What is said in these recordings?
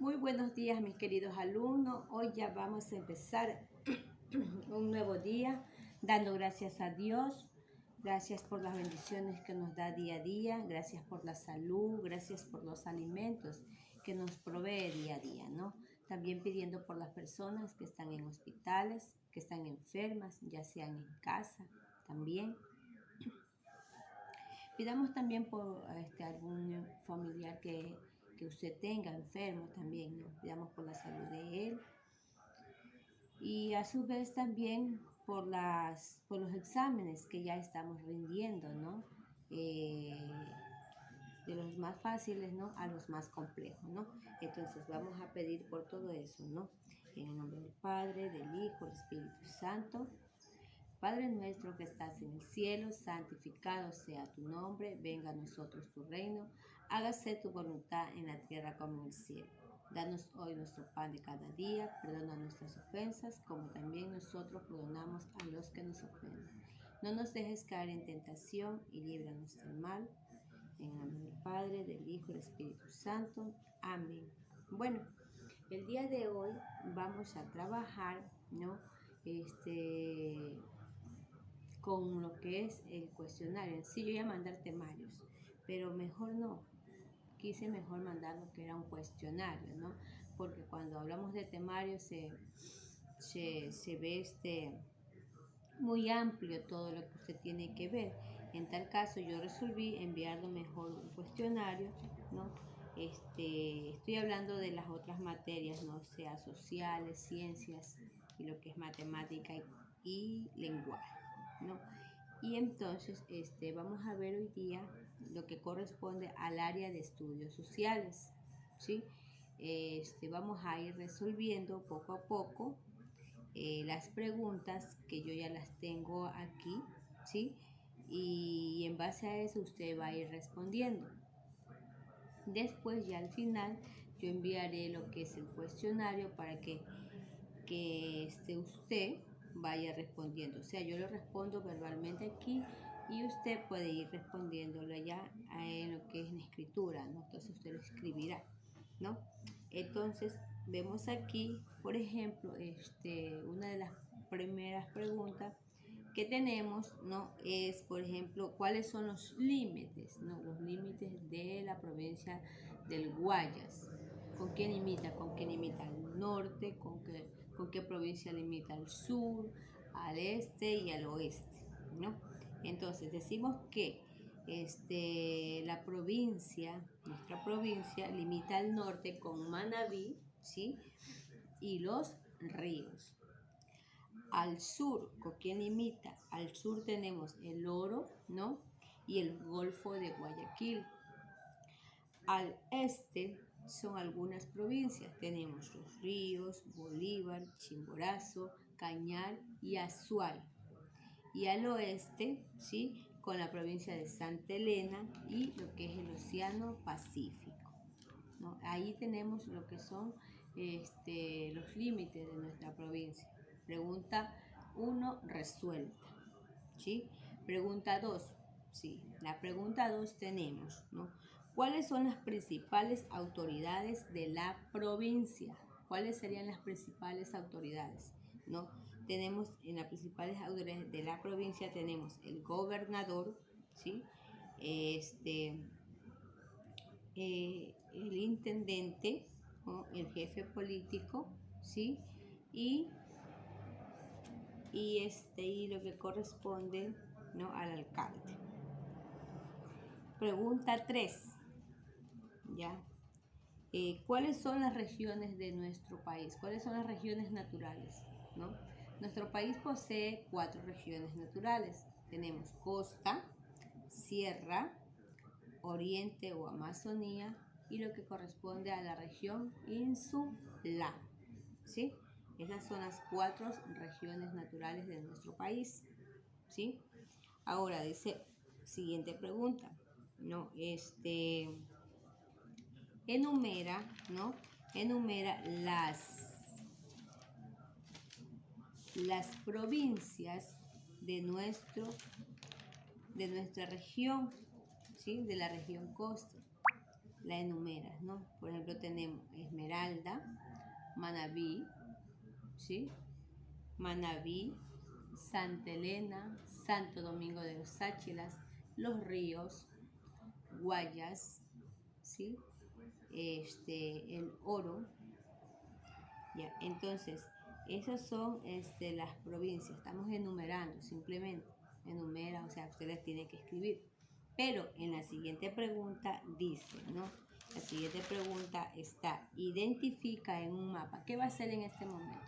Muy buenos días, mis queridos alumnos. Hoy ya vamos a empezar un nuevo día dando gracias a Dios. Gracias por las bendiciones que nos da día a día. Gracias por la salud. Gracias por los alimentos que nos provee día a día, ¿no? También pidiendo por las personas que están en hospitales, que están enfermas, ya sean en casa también. Pidamos también por algún familiar que usted tenga enfermo también, ¿no? Pidamos por la salud de él. Y a su vez también por los exámenes que ya estamos rindiendo, ¿no? De los más fáciles, ¿no? A los más complejos, ¿no? Entonces vamos a pedir por todo eso, ¿no? En el nombre del Padre, del Hijo, del Espíritu Santo. Padre nuestro que estás en el cielo, santificado sea tu nombre, venga a nosotros tu reino, hágase tu voluntad en la tierra como en el cielo. Danos hoy nuestro pan de cada día, perdona nuestras ofensas, como también nosotros perdonamos a los que nos ofenden. No nos dejes caer en tentación y líbranos del mal. En el nombre del Padre, del Hijo y del Espíritu Santo. Amén. Bueno, el día de hoy vamos a trabajar, ¿no? Con lo que es el cuestionario. Sí, yo iba a mandar temarios, pero mejor no. Quise mejor mandar lo que era un cuestionario, ¿no? Porque cuando hablamos de temario se ve muy amplio todo lo que usted tiene que ver. En tal caso yo resolví enviarlo mejor un cuestionario, ¿no? Estoy hablando de las otras materias, no sea sociales, ciencias y lo que es matemática y lenguaje, ¿no? Y entonces vamos a ver hoy día lo que corresponde al área de estudios sociales, ¿sí? Vamos a ir resolviendo poco a poco las preguntas que yo ya las tengo aquí, ¿sí? Y en base a eso usted va a ir respondiendo. Después ya al final yo enviaré lo que es el cuestionario para que usted vaya respondiendo. O sea, yo lo respondo verbalmente aquí y usted puede ir respondiéndolo ya en lo que es en escritura, ¿no? Entonces usted lo escribirá, ¿no? Entonces vemos aquí, por ejemplo, una de las primeras preguntas que tenemos, ¿no? Es, por ejemplo, ¿cuáles son los límites, ¿no? Los límites de la provincia del Guayas. ¿Con quién limita? ¿Con quién limita al norte? ¿Con qué provincia limita al sur, al este y al oeste, ¿no? Entonces decimos que nuestra provincia limita al norte con Manabí, ¿sí? Y los ríos. Al sur, ¿con quién limita? Al sur tenemos el Oro, ¿no? Y el Golfo de Guayaquil. Al este son algunas provincias. Tenemos Los Ríos, Bolívar, Chimborazo, Cañar y Azuay. Y al oeste, ¿sí? Con la provincia de Santa Elena y lo que es el Océano Pacífico, ¿no? Ahí tenemos lo que son los límites de nuestra provincia. Pregunta 1 resuelta, ¿sí? Pregunta 2, sí. La pregunta 2 tenemos, ¿no? ¿Cuáles son las principales autoridades de la provincia? ¿Cuáles serían las principales autoridades? ¿No? Tenemos en las principales autoridades de la provincia tenemos el gobernador, ¿sí? El intendente, ¿no? El jefe político, ¿sí? Y lo que corresponde, ¿no? Al alcalde. Pregunta 3, ¿ya? ¿Cuáles son las regiones de nuestro país? ¿Cuáles son las regiones naturales, ¿no? Nuestro país posee 4 regiones naturales. Tenemos costa, sierra, oriente o Amazonía y lo que corresponde a la región insular, ¿sí? Esas son las 4 regiones naturales de nuestro país, ¿sí? Ahora dice, siguiente pregunta, ¿no? Enumera, ¿no? Enumera las provincias de nuestra región, ¿sí? De la región costa. La enumeras, ¿no? Por ejemplo, tenemos Esmeralda, Manabí, ¿sí? Manabí, Santa Elena, Santo Domingo de los Sáchilas, Los Ríos, Guayas, ¿sí? El Oro. Ya, entonces, esas son las provincias. Estamos enumerando, simplemente. Enumera, o sea, ustedes tienen que escribir. Pero en la siguiente pregunta dice, ¿no? La siguiente pregunta está, identifica en un mapa. ¿Qué va a hacer en este momento?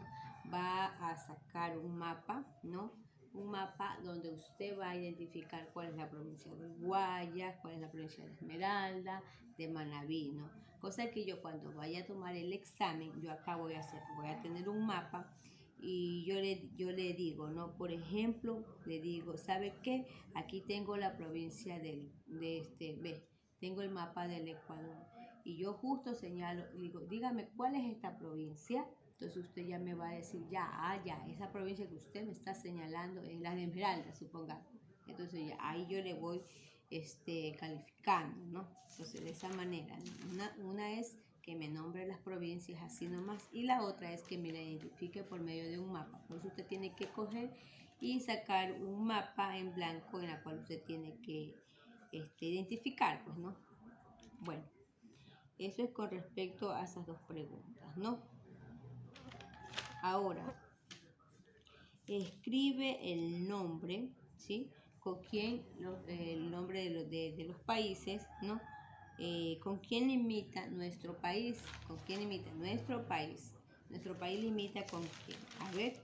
Va a sacar un mapa, ¿no? Un mapa donde usted va a identificar cuál es la provincia de Guayas, cuál es la provincia de Esmeralda, de Manabí, ¿no? Cosa que yo cuando vaya a tomar el examen, yo acá voy a tener un mapa y yo le digo, ¿no? Por ejemplo, le digo, ¿sabe qué? Aquí tengo la provincia tengo el mapa del Ecuador. Y yo justo señalo, digo, dígame, ¿cuál es esta provincia? Entonces usted ya me va a decir, esa provincia que usted me está señalando es la de Esmeralda, supongamos. Entonces ya ahí yo le voy calificando, ¿no? Entonces de esa manera, una es que me nombre las provincias así nomás y la otra es que me la identifique por medio de un mapa. Por eso usted tiene que coger y sacar un mapa en blanco en la cual usted tiene que identificar, pues, ¿no? Bueno, eso es con respecto a esas dos preguntas, ¿no? Ahora, escribe el nombre, ¿sí? Con quién, el nombre de los países, ¿no? ¿Con quién limita nuestro país? ¿Con quién limita nuestro país? Nuestro país limita con quién. A ver,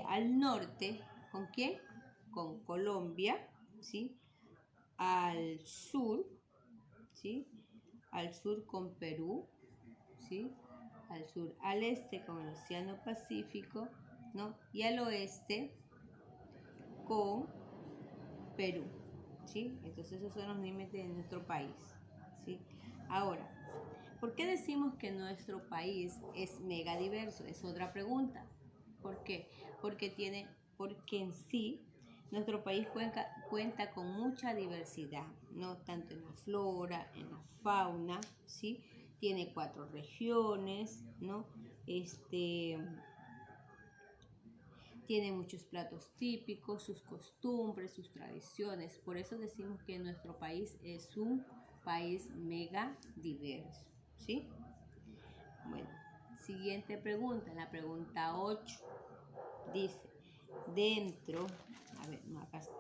al norte, ¿con quién? Con Colombia, ¿sí? Al sur, ¿sí? Al sur con Perú, ¿sí? Al sur, al este con el Océano Pacífico, ¿no? Y al oeste con Perú, ¿sí? Entonces esos son los límites de nuestro país, ¿sí? Ahora, ¿por qué decimos que nuestro país es mega diverso? Es otra pregunta. ¿Por qué? Porque en sí nuestro país cuenta con mucha diversidad, ¿no? Tanto en la flora, en la fauna, ¿sí? Tiene 4 regiones, ¿no? Tiene muchos platos típicos, sus costumbres, sus tradiciones. Por eso decimos que nuestro país es un país mega diverso, ¿sí? Bueno, siguiente pregunta, la pregunta 8. Dice, acá está.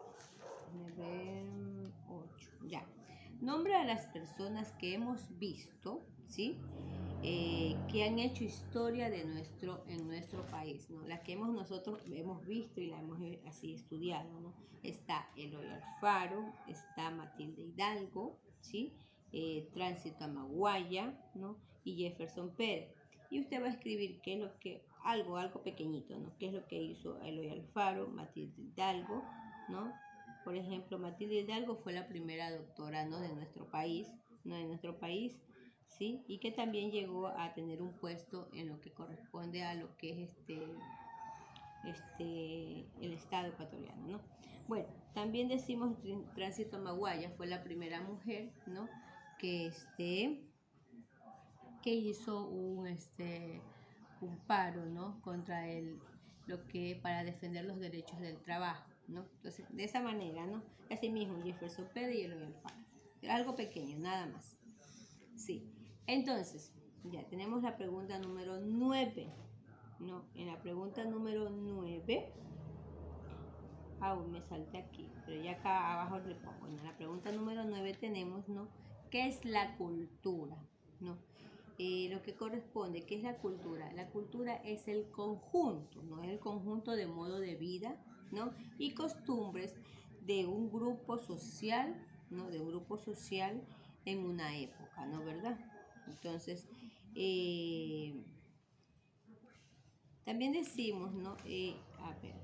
8, ya. Nombra a las personas que hemos visto, ¿sí? Que han hecho historia en nuestro país, ¿no? Las que nosotros hemos visto y la hemos así estudiado, ¿no? Está Eloy Alfaro, está Matilde Hidalgo, ¿sí? Tránsito Amaguaya, ¿no? Y Jefferson Pérez. Y usted va a escribir qué es lo que, algo pequeñito, ¿no? ¿Qué es lo que hizo Eloy Alfaro, Matilde Hidalgo, ¿no? Por ejemplo, Matilde Hidalgo fue la primera doctora, ¿no? De nuestro país, ¿no? De nuestro país, ¿sí? Y que también llegó a tener un puesto en lo que corresponde a lo que es el Estado ecuatoriano, ¿no? Bueno, también decimos Tránsito Amaguaya fue la primera mujer, ¿no? Que hizo un paro, ¿no? Contra para defender los derechos del trabajo, ¿no? Entonces, de esa manera, ¿no? Así mismo, Jefferson Pérez y Eloy Alfaro. Algo pequeño, nada más. Sí. Entonces, ya tenemos la pregunta número 9. No, en la pregunta número 9, me salté aquí, pero ya acá abajo le pongo. En la pregunta número 9 tenemos, ¿no? ¿Qué es la cultura? ¿No? Lo que corresponde, ¿qué es la cultura? La cultura es el conjunto, ¿no? El conjunto de modo de vida, ¿no? Y costumbres de un grupo social, ¿no? De un grupo social en una época, ¿no? ¿Verdad? Entonces, también decimos, ¿no? A ver,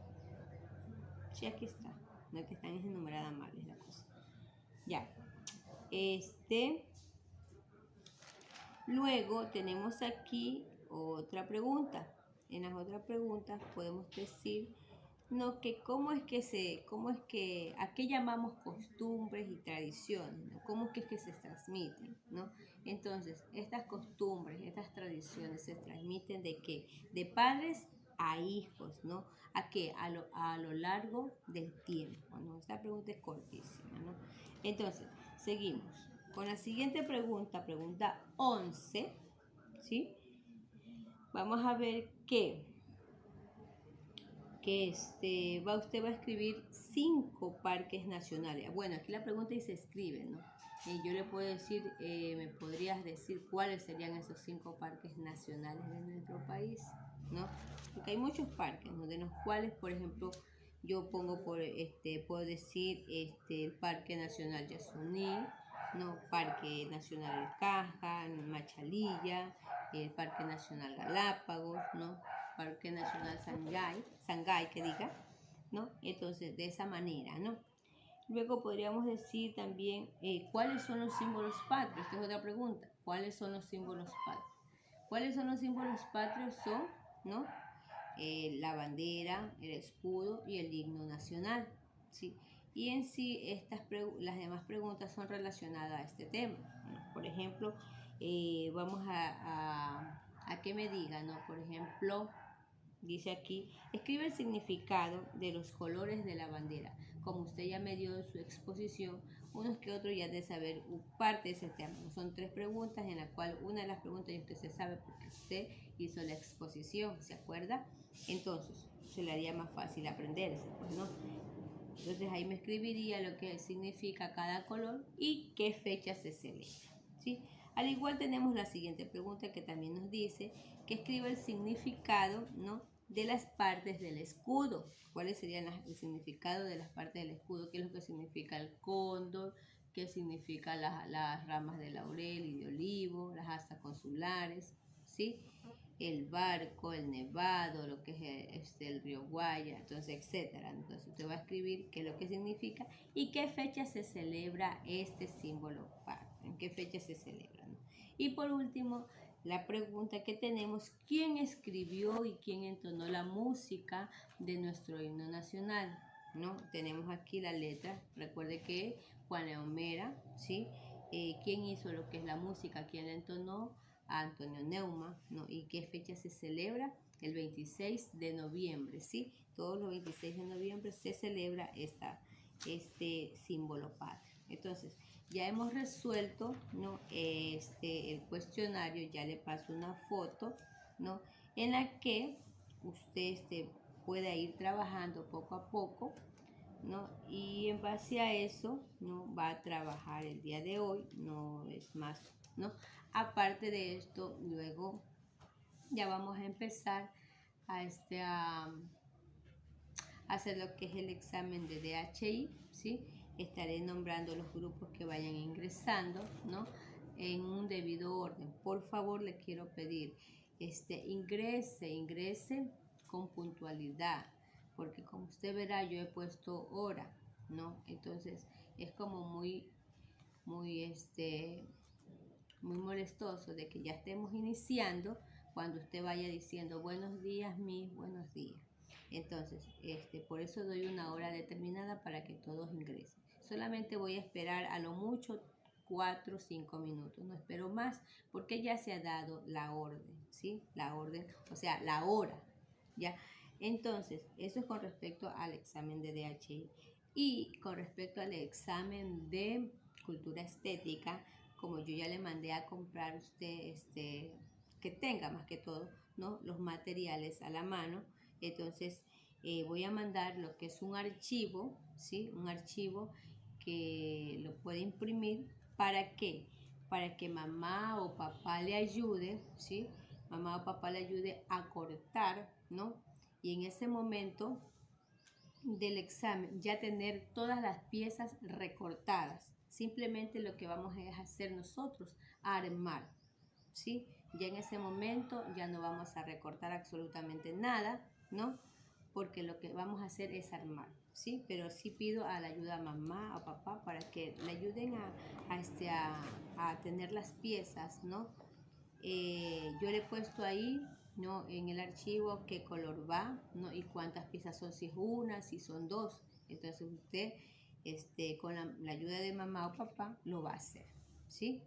sí, aquí está, no es que están enumeradas mal, es la cosa. Ya, luego tenemos aquí otra pregunta. En las otras preguntas podemos decir, ¿no? Que ¿a qué llamamos costumbres y tradiciones? ¿No? ¿Cómo es que se transmiten? ¿No? Entonces, estas costumbres, estas tradiciones entonces se transmiten ¿de qué? De padres a hijos, ¿no? ¿A qué? A lo largo del tiempo, ¿no? Esta pregunta es cortísima, ¿no? Entonces, seguimos con la siguiente pregunta, pregunta 11, ¿sí? Vamos a ver usted va a escribir 5 parques nacionales. Bueno, aquí la pregunta dice escribe, ¿no? Yo le puedo decir, me podrías decir cuáles serían esos 5 parques nacionales de nuestro país, ¿no? Porque hay muchos parques, ¿no? De los cuales, por ejemplo, yo puedo decir el Parque Nacional Yasuní, ¿no? Parque Nacional El Caja, Machalilla, el Parque Nacional Galápagos, ¿no? Parque Nacional Sangay, que diga, ¿no? Entonces, de esa manera, ¿no? Luego podríamos decir también cuáles son los símbolos patrios. Esta es otra pregunta. ¿Cuáles son los símbolos patrios? ¿Cuáles son los símbolos patrios? Son, ¿no? La bandera, el escudo y el himno nacional, ¿sí? Y en sí, las demás preguntas son relacionadas a este tema, ¿no? Por ejemplo, vamos a que me digan, ¿no? Por ejemplo, dice aquí, escribe el significado de los colores de la bandera. Como usted ya me dio en su exposición, unos que otros ya de saber parte de ese tema. Son 3 preguntas en la cual una de las preguntas ya usted se sabe porque usted hizo la exposición, ¿se acuerda? Entonces, se le haría más fácil aprenderse, pues, ¿no? Entonces ahí me escribiría lo que significa cada color y qué fecha se celebra, ¿sí? Al igual tenemos la siguiente pregunta que también nos dice que escriba el significado, ¿no? De las partes del escudo. ¿Cuáles serían el significado de las partes del escudo? ¿Qué es lo que significa el cóndor? ¿Qué significa las ramas de laurel y de olivo? Las astas consulares, ¿sí? El barco, el nevado, lo que es el río Guaya, entonces, etcétera. Entonces usted va a escribir qué es lo que significa y qué fecha se celebra este símbolo patrio, en qué fecha se celebra, ¿no? Y por último, la pregunta que tenemos, ¿quién escribió y quién entonó la música de nuestro himno nacional? ¿No? Tenemos aquí la letra, recuerde que Juan León Mera, ¿sí? ¿Quién hizo lo que es la música? ¿Quién la entonó? A Antonio Neuma, ¿no? ¿Y qué fecha se celebra? El 26 de noviembre, ¿sí? Todos los 26 de noviembre se celebra este símbolo patrio. Entonces, ya hemos resuelto, ¿no? El cuestionario, ya le paso una foto, ¿no? En la que usted pueda ir trabajando poco a poco, ¿no? Y en base a eso, ¿no? Va a trabajar el día de hoy, no es más, ¿no? Aparte de esto, luego ya vamos a empezar a hacer lo que es el examen de DHI, ¿sí? Estaré nombrando los grupos que vayan ingresando, ¿no? En un debido orden. Por favor, le quiero pedir, ingrese con puntualidad, porque como usted verá, yo he puesto hora, ¿no? Entonces, es como muy, muy molestoso de que ya estemos iniciando cuando usted vaya diciendo buenos días, mis buenos días. Entonces, por eso doy una hora determinada para que todos ingresen. Solamente voy a esperar a lo mucho 4 o 5 minutos, no espero más porque ya se ha dado la orden, ¿sí? La orden, o sea, la hora, ¿ya? Entonces, eso es con respecto al examen de DHI. Y con respecto al examen de cultura estética, como yo ya le mandé a comprar usted, que tenga más que todo, ¿no? Los materiales a la mano, entonces voy a mandar lo que es un archivo, ¿sí? Un archivo que lo puede imprimir. ¿Para qué? Para que mamá o papá le ayude, ¿sí? Mamá o papá le ayude a cortar, ¿no? Y en ese momento del examen ya tener todas las piezas recortadas. Simplemente lo que vamos a hacer nosotros, armar, ¿sí? Ya en ese momento ya no vamos a recortar absolutamente nada, ¿no? Porque lo que vamos a hacer es armar, ¿sí? Pero sí pido a la ayuda a mamá o papá para que le ayuden a tener las piezas, ¿no? Yo le he puesto ahí, ¿no? En el archivo qué color va, ¿no? Y cuántas piezas son, si es una, si son dos. Entonces usted, con la ayuda de mamá o papá, lo va a hacer, ¿sí?